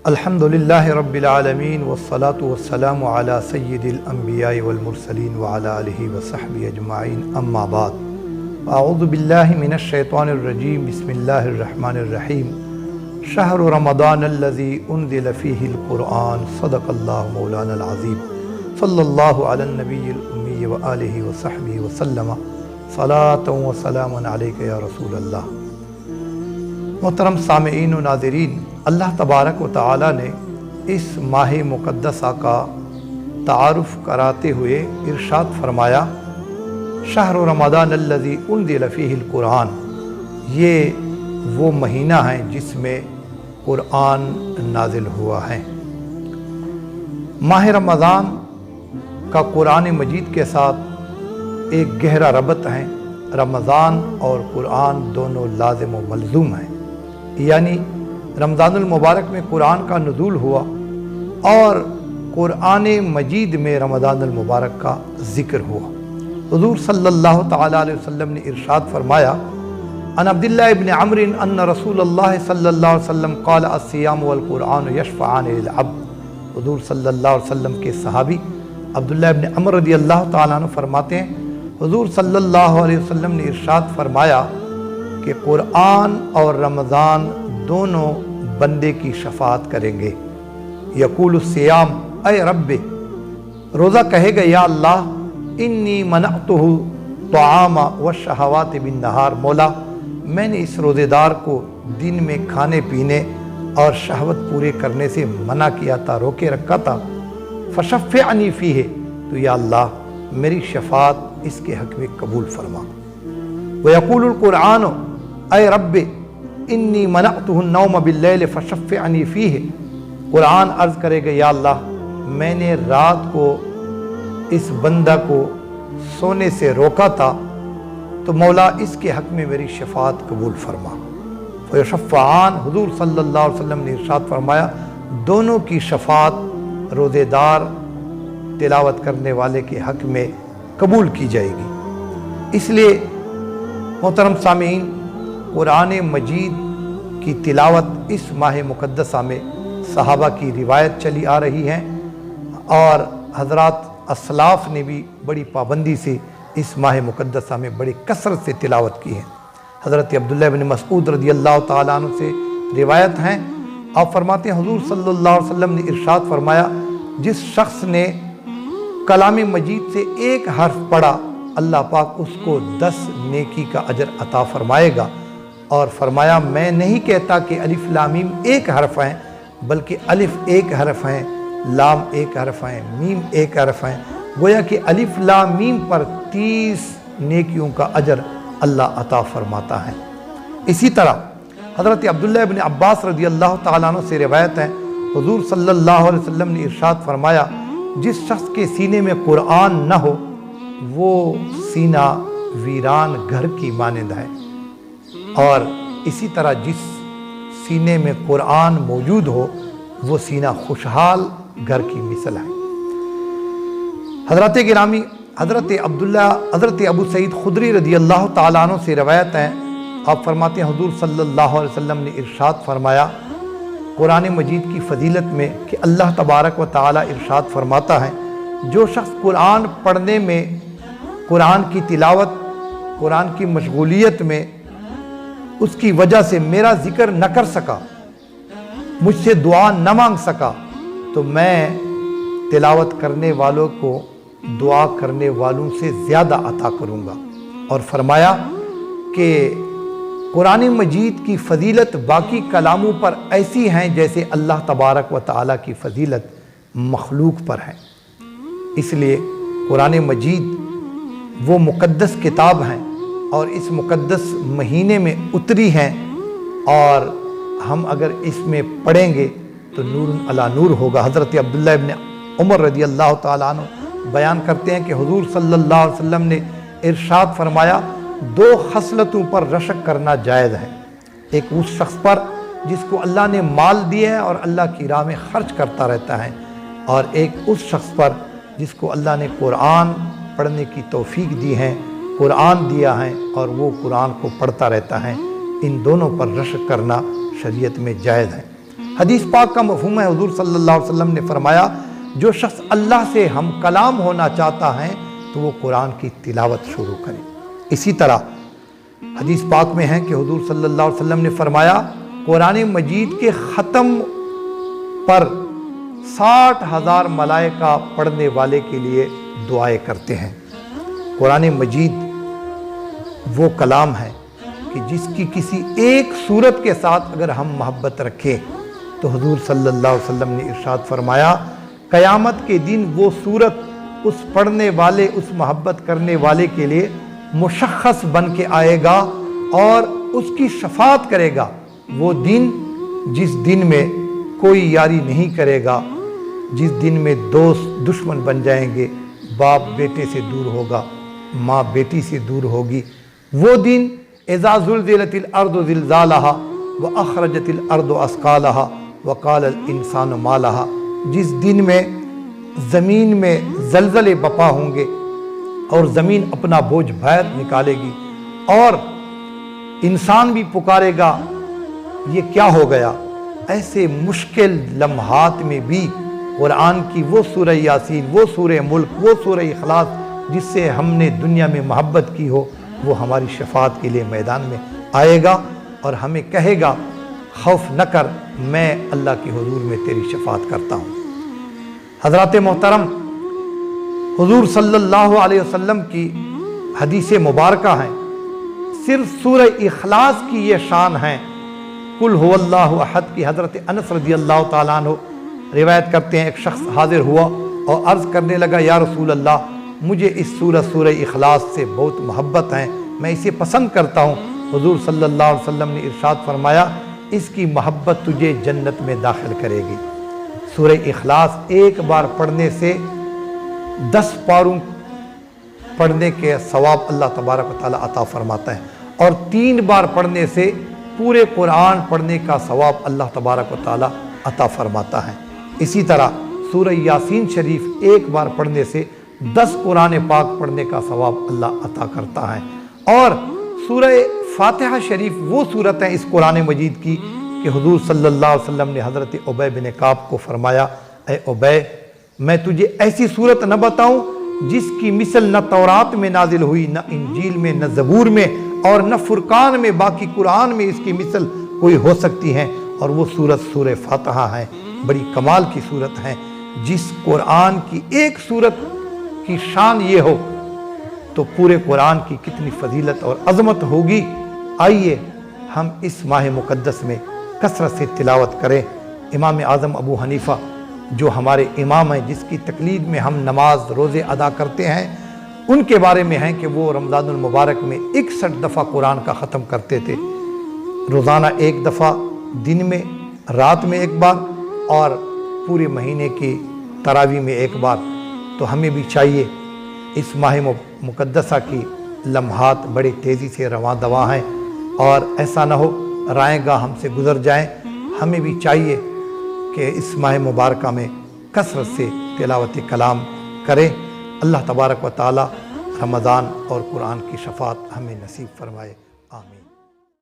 الحمدللہ رب العالمین والصلاة والسلام علی سید الانبیاء والمرسلین وعلی آلہ وصحبہ اجمعین اما بعد اعوذ باللہ من الشیطان الرجیم بسم اللہ الرحمن الرحیم شہر رمضان الذی انزل فیہ القرآن صدق اللہ مولانا العظیم صلی اللہ علی النبی الامی وآلہ وصحبہ وسلم صلاۃ و سلام علیک یا رسول اللہ۔ محترم سامعین و ناظرین، اللہ تبارک و تعالی نے اس ماہ مقدسہ کا تعارف کراتے ہوئے ارشاد فرمایا، شہر رمضان الذی انزل فیہ القرآن، یہ وہ مہینہ ہے جس میں قرآن نازل ہوا ہے۔ ماہ رمضان کا قرآن مجید کے ساتھ ایک گہرا ربط ہے۔ رمضان اور قرآن دونوں لازم و ملزوم ہیں، یعنی رمضان المبارک میں قرآن کا نزول ہوا اور قرآن مجید میں رمضان المبارک کا ذکر ہوا۔ حضور صلی اللہ تعالیٰ علیہ وسلم نے ارشاد فرمایا، عن عبداللہ ابن عمرو ان رسول اللہ صلی اللہ علیہ وسلم قال الصیام والقرآن یشفعان للعبد۔ حضور صلی اللہ علیہ وسلم کے صحابی عبداللہ ابن عمر رضی اللہ تعالیٰ عنہ فرماتے ہیں، حضور صلی اللہ علیہ وسلم نے ارشاد فرمایا کہ قرآن اور رمضان دونوں بندے کی شفاعت کریں گے۔ یقول الصیام، اے رب، روزہ کہے گا یا اللہ انی منعتہ طعام والشہوات بالنہار، مولا میں نے اس روزے دار کو دن میں کھانے پینے اور شہوت پورے کرنے سے منع کیا تھا، روکے رکھا تھا، فشفعنی فیہ، تو یا اللہ میری شفاعت اس کے حق میں قبول فرما۔ ویقول القرآن، اے رب انی منعتہ النوم باللیل فشفعنی فیہ، قرآن عرض کرے گا یا اللہ میں نے رات کو اس بندہ کو سونے سے روکا تھا، تو مولا اس کے حق میں میری شفاعت قبول فرما۔ فیشفعان، حضور صلی اللہ علیہ وسلم نے ارشاد فرمایا دونوں کی شفاعت روزے دار تلاوت کرنے والے کے حق میں قبول کی جائے گی۔ اس لیے محترم سامعین، قرآن مجید کی تلاوت اس ماہ مقدسہ میں صحابہ کی روایت چلی آ رہی ہے، اور حضرات اسلاف نے بھی بڑی پابندی سے اس ماہ مقدسہ میں بڑی کثرت سے تلاوت کی ہے۔ حضرت عبداللہ بن مسعود رضی اللہ تعالیٰ عنہ سے روایت ہیں، آپ فرماتے ہیں حضور صلی اللہ علیہ وسلم نے ارشاد فرمایا، جس شخص نے کلام مجید سے ایک حرف پڑھا اللہ پاک اس کو 10 نیکی کا اجر عطا فرمائے گا، اور فرمایا میں نہیں کہتا کہ الف لام میم ایک حرف ہیں، بلکہ الف ایک حرف ہیں، لام ایک حرف ہیں، میم ایک حرف ہیں، گویا کہ الف لام میم پر 30 نیکیوں کا اجر اللہ عطا فرماتا ہے۔ اسی طرح حضرت عبداللہ ابن عباس رضی اللہ تعالیٰ عنہ سے روایت ہے، حضور صلی اللہ علیہ وسلم نے ارشاد فرمایا، جس شخص کے سینے میں قرآن نہ ہو وہ سینہ ویران گھر کی مانند ہے، اور اسی طرح جس سینے میں قرآن موجود ہو وہ سینہ خوشحال گھر کی مثل ہے۔ حضرت گرامی، حضرت ابو سعید خدری رضی اللہ تعالیٰ عنہ سے روایت ہے، آپ فرماتے ہیں حضور صلی اللہ علیہ وسلم نے ارشاد فرمایا قرآن مجید کی فضیلت میں کہ اللہ تبارک و تعالیٰ ارشاد فرماتا ہے، جو شخص قرآن پڑھنے میں، قرآن کی تلاوت، قرآن کی مشغولیت میں اس کی وجہ سے میرا ذکر نہ کر سکا، مجھ سے دعا نہ مانگ سکا، تو میں تلاوت کرنے والوں کو دعا کرنے والوں سے زیادہ عطا کروں گا۔ اور فرمایا کہ قرآن مجید کی فضیلت باقی کلاموں پر ایسی ہیں جیسے اللہ تبارک و تعالیٰ کی فضیلت مخلوق پر ہے۔ اس لیے قرآن مجید وہ مقدس کتاب ہیں اور اس مقدس مہینے میں اتری ہیں، اور ہم اگر اس میں پڑھیں گے تو نور علی نور ہوگا۔ حضرت عبداللہ ابن عمر رضی اللہ تعالیٰ عنہ بیان کرتے ہیں کہ حضور صلی اللہ علیہ وسلم نے ارشاد فرمایا 2 خصلتوں پر رشک کرنا جائز ہے، ایک اس شخص پر جس کو اللہ نے مال دیا ہے اور اللہ کی راہ میں خرچ کرتا رہتا ہے، اور ایک اس شخص پر جس کو اللہ نے قرآن پڑھنے کی توفیق دی ہے، قرآن دیا ہے اور وہ قرآن کو پڑھتا رہتا ہے۔ ان دونوں پر رشک کرنا شریعت میں جائز ہے۔ حدیث پاک کا مفہوم ہے، حضور صلی اللہ علیہ وسلم نے فرمایا جو شخص اللہ سے ہم کلام ہونا چاہتا ہے تو وہ قرآن کی تلاوت شروع کرے۔ اسی طرح حدیث پاک میں ہے کہ حضور صلی اللہ علیہ وسلم نے فرمایا قرآن مجید کے ختم پر 60,000 ملائکہ پڑھنے والے کے لیے دعائیں کرتے ہیں۔ قرآن مجید وہ کلام ہے کہ جس کی کسی ایک سورت کے ساتھ اگر ہم محبت رکھیں تو حضور صلی اللہ علیہ وسلم نے ارشاد فرمایا قیامت کے دن وہ سورت اس پڑھنے والے، اس محبت کرنے والے کے لیے مشخص بن کے آئے گا اور اس کی شفاعت کرے گا۔ وہ دن جس دن میں کوئی یاری نہیں کرے گا، جس دن میں دوست دشمن بن جائیں گے، باپ بیٹے سے دور ہوگا، ماں بیٹی سے دور ہوگی، وہ دن اذا زلزلت الارض زلزالہا واخرجت الارض اثقالہا وقال الانسان ما لہا، جس دن میں زمین میں زلزلے بپا ہوں گے اور زمین اپنا بوجھ باہر نکالے گی اور انسان بھی پکارے گا یہ کیا ہو گیا۔ ایسے مشکل لمحات میں بھی قرآن کی وہ سورہ یاسین، وہ سورہ ملک، وہ سورہ اخلاص جس سے ہم نے دنیا میں محبت کی ہو، وہ ہماری شفاعت کے لیے میدان میں آئے گا اور ہمیں کہے گا خوف نہ کر، میں اللہ کے حضور میں تیری شفاعت کرتا ہوں۔ حضرات محترم، حضور صلی اللہ علیہ وسلم کی حدیث مبارکہ ہیں، صرف سورہ اخلاص کی یہ شان ہے۔ قل هو اللہ احد کی حضرت انس رضی اللہ تعالیٰ عنہ روایت کرتے ہیں، ایک شخص حاضر ہوا اور عرض کرنے لگا یا رسول اللہ مجھے اس سورہ اخلاص سے بہت محبت ہے، میں اسے پسند کرتا ہوں۔ حضور صلی اللہ علیہ وسلم نے ارشاد فرمایا اس کی محبت تجھے جنت میں داخل کرے گی۔ سورہ اخلاص ایک بار پڑھنے سے 10 پاروں پڑھنے کے ثواب اللہ تبارک و تعالیٰ عطا فرماتا ہے اور 3 بار پڑھنے سے پورے قرآن پڑھنے کا ثواب اللہ تبارک و تعالیٰ عطا فرماتا ہے۔ اسی طرح سورہ یاسین شریف ایک بار پڑھنے سے 10 قرآن پاک پڑھنے کا ثواب اللہ عطا کرتا ہے۔ اور سورہ فاتحہ شریف وہ صورت ہے اس قرآن مجید کی کہ حضور صلی اللہ علیہ وسلم نے حضرت ابی بن کعب کو فرمایا اے ابی میں تجھے ایسی صورت نہ بتاؤں جس کی مثل نہ تورات میں نازل ہوئی، نہ انجیل میں، نہ زبور میں اور نہ فرقان میں، باقی قرآن میں اس کی مثل کوئی ہو سکتی ہے، اور وہ صورت سورہ فاتحہ ہے۔ بڑی کمال کی صورت ہے۔ جس قرآن کی ایک صورت کی شان یہ ہو تو پورے قرآن کی کتنی فضیلت اور عظمت ہوگی۔ آئیے ہم اس ماہ مقدس میں کثرت سے تلاوت کریں۔ امام اعظم ابو حنیفہ جو ہمارے امام ہیں، جس کی تقلید میں ہم نماز روزے ادا کرتے ہیں، ان کے بارے میں ہیں کہ وہ رمضان المبارک میں 61 دفعہ قرآن کا ختم کرتے تھے، روزانہ 1 دفعہ، دن میں، رات میں 1 بار اور پورے مہینے کی تراویح میں 1 بار۔ تو ہمیں بھی چاہیے، اس ماہ مقدسہ کی لمحات بڑی تیزی سے رواں دواں ہیں اور ایسا نہ ہو رائے گاہ ہم سے گزر جائیں۔ ہمیں بھی چاہیے کہ اس ماہ مبارکہ میں کثرت سے تلاوت کلام کریں۔ اللہ تبارک و تعالی رمضان اور قرآن کی شفاعت ہمیں نصیب فرمائے، آمین۔